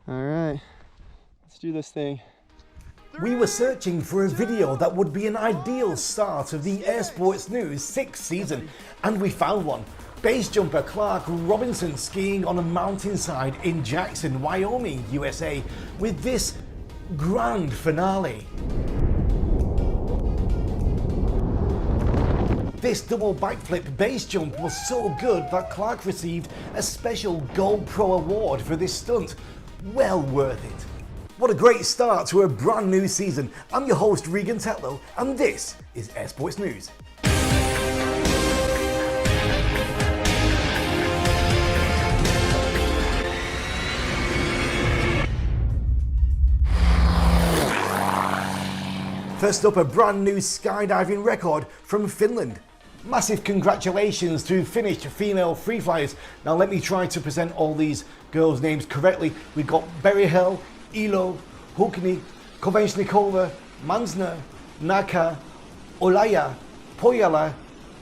All right, let's do this thing. We were searching for a video that would be an ideal start of the Air Sports News 6th season, and we found one. Base jumper Clark Robinson skiing on a mountainside in Jackson, Wyoming, USA, with this grand finale. This double backflip base jump was so good that Clark received a special GoPro award for this stunt. Well worth it. What a great start to a brand new season. I'm your host Regan Tetlow, and this is Air Sports News. First up, a brand new skydiving record from Finland. Massive congratulations to Finnish female free flyers. Now let me try to present all these girls' names correctly. We've got Berihel, Ilo, Hukni, Kovensnikova, Mansner, Naka, Olaya, Pojala,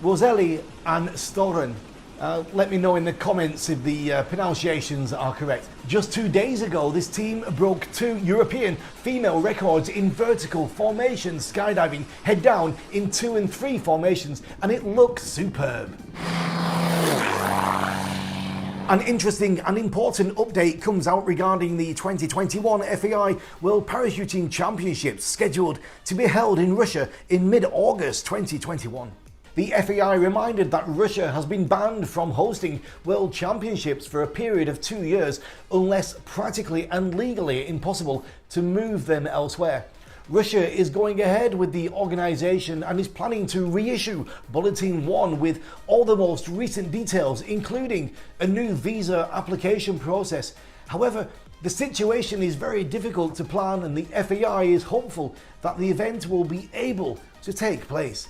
Roseli and Storen. Let me know in the comments if the pronunciations are correct. Just 2 days ago, this team broke 2 European female records in vertical formation skydiving, head down in 2 and 3 formations, and it looks superb. An interesting and important update comes out regarding the 2021 FAI World Parachuting Championships scheduled to be held in Russia in mid-August 2021. The FAI reminded that Russia has been banned from hosting World Championships for a period of 2 years unless practically and legally impossible to move them elsewhere. Russia is going ahead with the organisation and is planning to reissue Bulletin 1 with all the most recent details, including a new visa application process. However, the situation is very difficult to plan, and the FAI is hopeful that the event will be able to take place.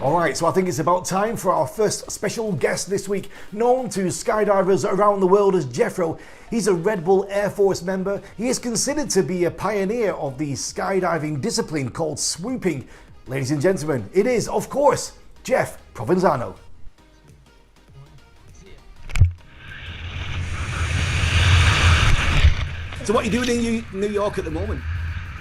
Alright, so I think it's about time for our first special guest this week. Known to skydivers around the world as Jethro, he's a Red Bull Air Force member. He is considered to be a pioneer of the skydiving discipline called swooping. Ladies and gentlemen, it is, of course, Jeff Provenzano. So what are you doing in New York at the moment?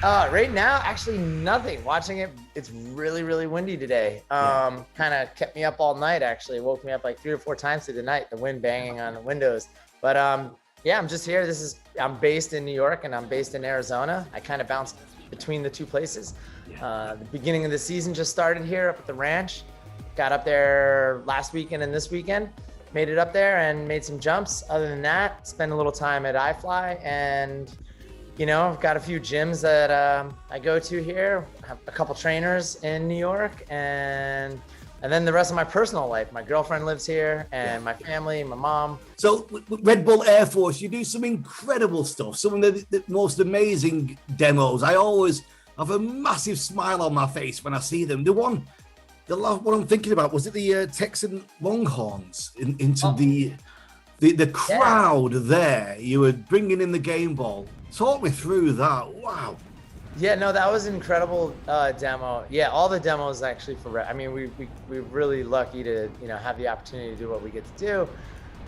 Right now, actually nothing. Watching it, it's really windy today. Kind of kept me up all night, actually. Woke me up like 3 or 4 times through the night, the wind banging on the windows. But yeah, I'm just here. I'm based in New York and I'm based in Arizona. I kind of bounced between the 2 places. The beginning of the season just started here up at the ranch. Got up there last weekend and this weekend. Made it up there and made some jumps. Other than that, spent a little time at iFly, and you know, I've got a few gyms that I go to here, have a couple trainers in New York, and then the rest of my personal life. My girlfriend lives here, and my family, my mom. So with Red Bull Air Force, you do some incredible stuff, some of the most amazing demos. I always have a massive smile on my face when I see them. What I'm thinking about, was it the Texan Longhorns into the crowd there? You were bringing in the game ball. Talk me through that. Wow. Yeah, no, that was an incredible demo. Yeah, all the demos actually I mean, we're really lucky to, you know, have the opportunity to do what we get to do.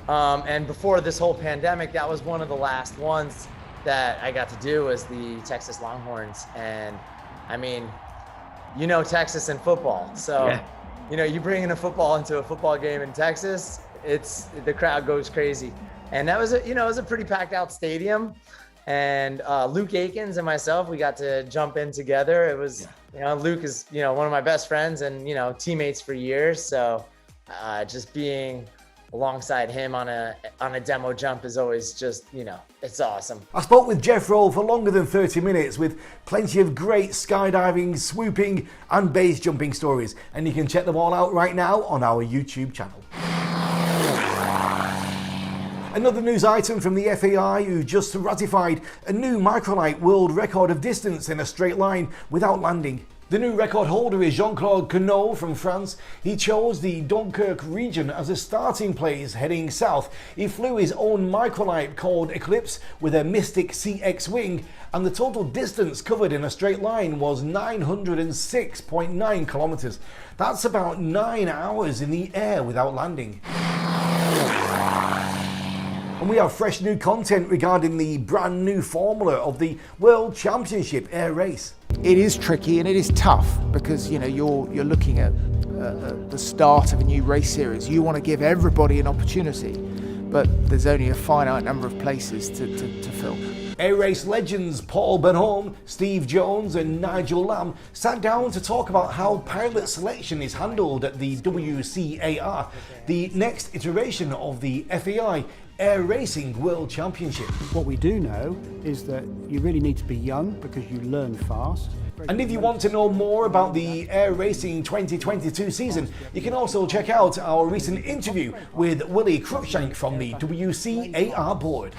And before this whole pandemic, that was one of the last ones that I got to do, was the Texas Longhorns. And I mean, you know, Texas and football. So, you know, you bring in a football into a football game in Texas, the crowd goes crazy. And that was it was a pretty packed out stadium. And Luke Akins and myself, we got to jump in together. It was, you know, Luke is, you know, one of my best friends and, you know, teammates for years. So just being alongside him on a demo jump is always just, you know, it's awesome. I spoke with Jethro for longer than 30 minutes with plenty of great skydiving, swooping and base jumping stories. And you can check them all out right now on our YouTube channel. Another news item from the FAI, who just ratified a new Microlight world record of distance in a straight line without landing. The new record holder is Jean-Claude Queneau from France. He chose the Dunkirk region as a starting place heading south. He flew his own Microlight called Eclipse with a Mystic CX wing, and the total distance covered in a straight line was 906.9 kilometers. That's about 9 hours in the air without landing. And we have fresh new content regarding the brand new formula of the World Championship air race. It is tricky and it is tough because you're looking at the start of a new race series. You want to give everybody an opportunity, but there's only a finite number of places to fill. Air race legends Paul Bernholm, Steve Jones and Nigel Lamb sat down to talk about how pilot selection is handled at the WCAR, the next iteration of the FEI Air Racing World Championship. What we do know is that you really need to be young because you learn fast. And if you want to know more about the Air Racing 2022 season, you can also check out our recent interview with Willie Cruikshank from the WCAR board.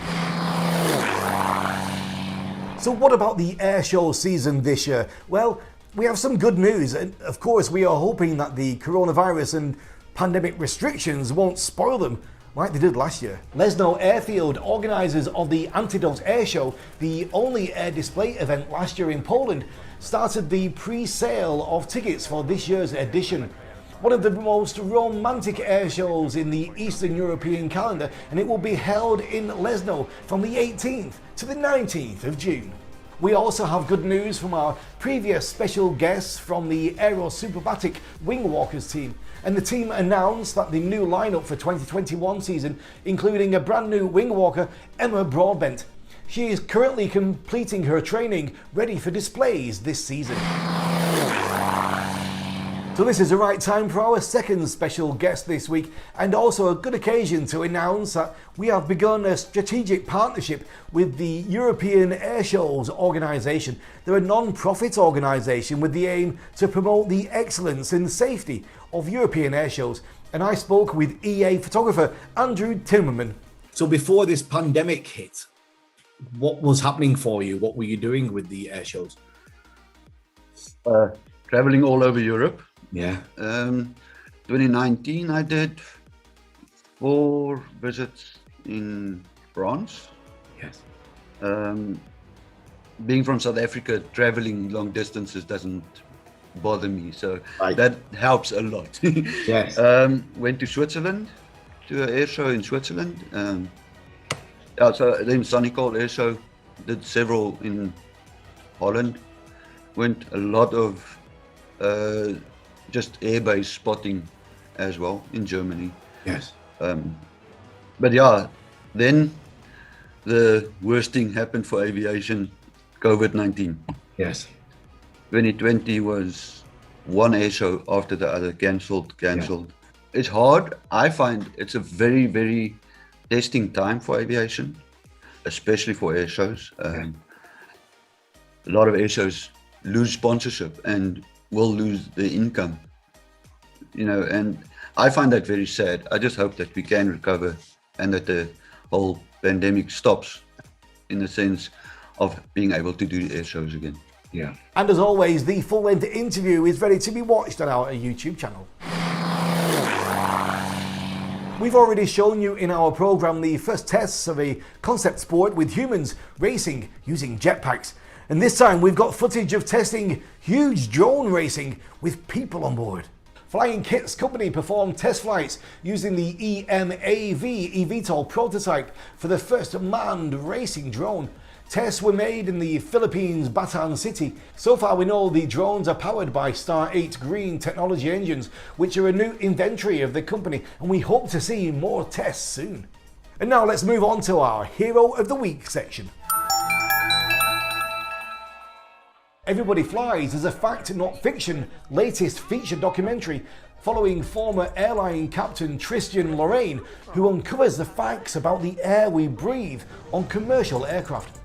So what about the air show season this year? Well, we have some good news, and of course we are hoping that the coronavirus and pandemic restrictions won't spoil them like they did last year. Lesno Airfield, organisers of the Antidote Air Show, the only air display event last year in Poland, started the pre-sale of tickets for this year's edition. One of the most romantic air shows in the Eastern European calendar, and it will be held in Lesno from the 18th to the 19th of June. We also have good news from our previous special guests from the Aero Superbatic Wing Walkers team. And the team announced that the new lineup for 2021 season, including a brand new wing walker, Emma Broadbent. She is currently completing her training, ready for displays this season. So this is the right time for our second special guest this week, and also a good occasion to announce that we have begun a strategic partnership with the European Air Shows organisation. They're a non-profit organisation with the aim to promote the excellence and safety of European air shows. And I spoke with EA photographer Andrew Timmerman. So before this pandemic hit, what was happening for you? What were you doing with the air shows? Traveling all over Europe. Yeah. 2019 I did 4 visits in France. Yes. Being from South Africa, traveling long distances doesn't bother me, so Right. that helps a lot. Yes. Went to Switzerland, to an air show in Switzerland. So then Sonicol air show, did several in Holland. Went a lot of just airbase spotting as well in Germany. Yes. But yeah, then the worst thing happened for aviation, COVID-19. Yes. 2020 was one air show after the other, cancelled. It's hard. I find it's a very, very testing time for aviation, especially for air shows. A lot of air shows lose sponsorship and will lose the income, and I find that very sad. I just hope that we can recover and that the whole pandemic stops in the sense of being able to do air shows again. Yeah. And as always, the full-length interview is ready to be watched on our YouTube channel. We've already shown you in our programme the first tests of a concept sport with humans racing using jetpacks. And this time we've got footage of testing huge drone racing with people on board. Flying Kits Company performed test flights using the EMAV eVTOL prototype for the first manned racing drone. Tests were made in the Philippines' Bataan City. So far we know the drones are powered by Star 8 Green technology engines, which are a new inventory of the company, and we hope to see more tests soon. And now let's move on to our Hero of the Week section. Everybody Flies is a fact, not fiction, latest feature documentary following former airline captain Tristan Lorraine, who uncovers the facts about the air we breathe on commercial aircraft.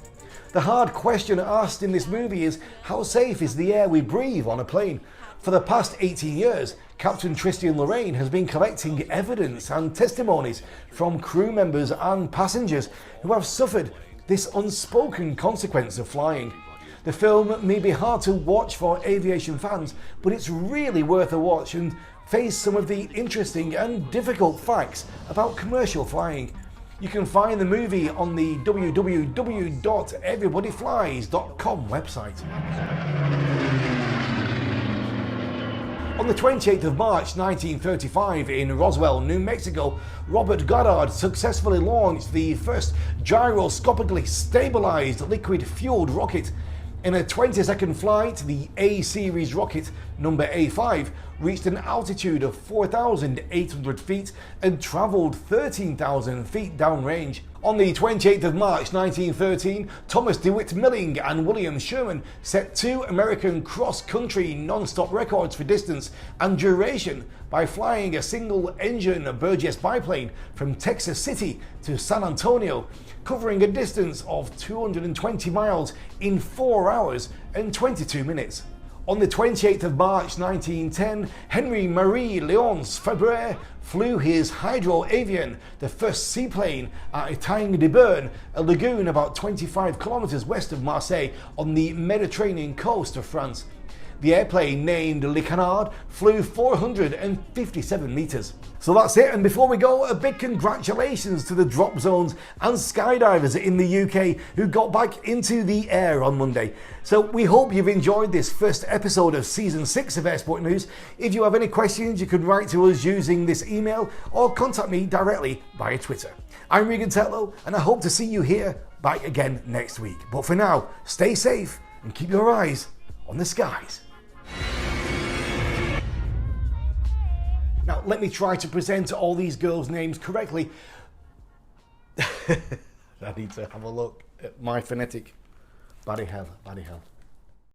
The hard question asked in this movie is, how safe is the air we breathe on a plane? For the past 18 years, Captain Tristan Lorraine has been collecting evidence and testimonies from crew members and passengers who have suffered this unspoken consequence of flying. The film may be hard to watch for aviation fans, but it's really worth a watch and face some of the interesting and difficult facts about commercial flying. You can find the movie on the www.everybodyflies.com website. On the 28th of March 1935 in Roswell, New Mexico, Robert Goddard successfully launched the first gyroscopically stabilized liquid-fueled rocket. In a 20-second flight, the A-series rocket, number A5, reached an altitude of 4,800 feet and traveled 13,000 feet downrange. On the 28th of March 1913, Thomas DeWitt Milling and William Sherman set 2 American cross-country non-stop records for distance and duration by flying a single-engine Burgess biplane from Texas City to San Antonio, covering a distance of 220 miles in 4 hours and 22 minutes. On the 28th of March 1910, Henry Marie Léonce Fabre flew his Hydro-Avion, the first seaplane, at Etaing-de-Berne, a lagoon about 25 kilometers west of Marseille on the Mediterranean coast of France. The airplane, named Le Canard, flew 457 meters. So that's it, and before we go, a big congratulations to the drop zones and skydivers in the UK who got back into the air on Monday. So we hope you've enjoyed this first episode of Season 6 of Airsport News. If you have any questions, you can write to us using this email or contact me directly via Twitter. I'm Regan Tetlow, and I hope to see you here back again next week. But for now, stay safe and keep your eyes on the skies. Now, let me try to present all these girls' names correctly. I need to have a look at my phonetic. Bloody hell, bloody hell.